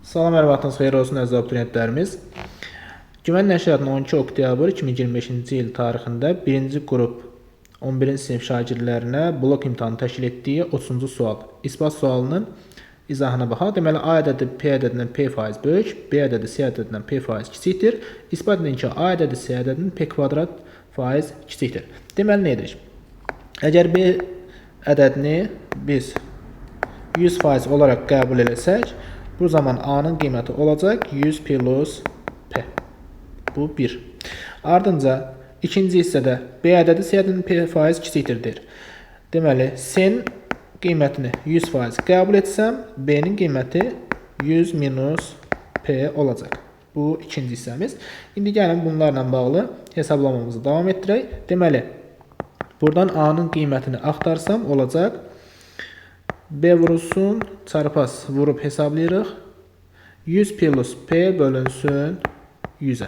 Salam, hər vaxtınız xeyir olsun əziz abituriyentlərimiz. Güvən nəşriyyatının 12 oktyabr 2025-ci il tarixində 1-ci qrup 11-ci sinif şagirdlərinə blok imtahanı təşkil etdiyi 30-cu sual. İsbat sualının izahına baxaq. Deməli, A ədədi P ədədindən P faiz böyük, B ədədi C ədədindən P faiz kiçikdir. İsbat edin ki, A ədədi C ədədinin P kvadrat faiz kiçikdir. Deməli, nə edirik? Əgər B ədədini biz 100% olaraq qəbul eləsək, bu zaman A'nın qiyməti olacaq 100 plus P. Bu 1. Ardınca ikinci hissədə B ədədi C ədədinin P faiz kiçikdir. Deməli, C'nin qiymətini 100% qəbul etsəm, B'nin qiyməti 100 minus P olacaq. Bu ikinci hissəmiz. İndi gəlin bunlarla bağlı hesablamamızı davam etdirək. Deməli, buradan A'nın qiymətini axtarsam olacaq. B vurulsun, çarpas vurub hesablayırıq. 100 plus P bölünsün 100'ə.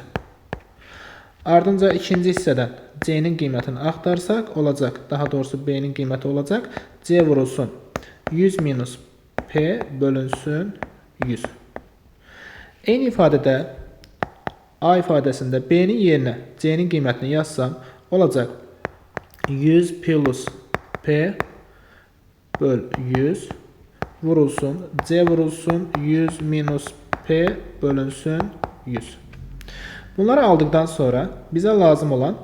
Ardınca ikinci hissədən C'nin qiymətini axtarsaq olacaq. Daha doğrusu B'nin qiyməti olacaq. C vurulsun 100 minus P bölünsün 100. Eyni ifadədə A ifadəsində B'nin yerinə C'nin qiymətini yazsam olacaq. 100 plus P böl 100 vurulsun, C vurulsun 100 minus P bölünsün 100. Bunları aldıktan sonra bizə lazım olan,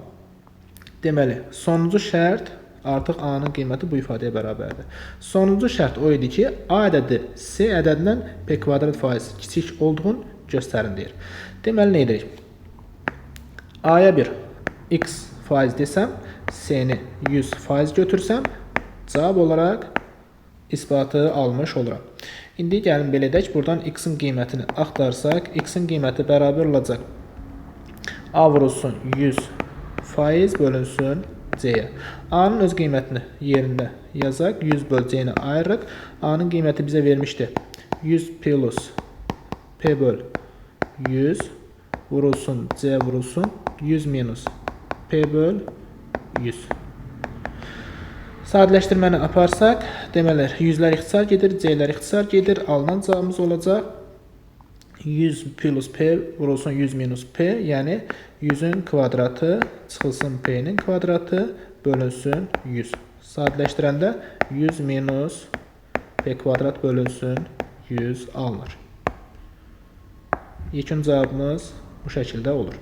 deməli, sonuncu şərt artıq A'nın qiyməti bu ifadəyə bərabərdir. Sonuncu şərt o idi ki, A ədədi C ədədindən P kvadrat faiz kiçik olduğunu göstərin deyir. Deməli, nə edirik? A'ya bir X faiz desəm, C'ni 100% götürsəm, cavab olaraq isbatı almış oluram. İndi gəlin belə edək, buradan X'in qiymətini axtarsaq, X'in qiyməti bərabər olacaq. A vurulsun 100% bölünsün C'yə. A'nın öz qiymətini yerində yazaq, 100 böl C'ni ayırırıq. A'nın qiyməti bizə vermişdi. 100 plus P böl 100 vurulsun C vurulsun 100 minus P böl 100. Sadələşdirməni aparsaq, deməli, 100'lər ixtisar gedir, C'lər ixtisar gedir. Alınan cavabımız olacaq 100 plus P vurulsun 100 minus P, yəni 100'ün kvadratı çıxılsın P'nin kvadratı bölünsün 100. Sadələşdirəndə 100 minus P kvadrat bölünsün 100 alınır. Yekun cavabımız bu şəkildə olur.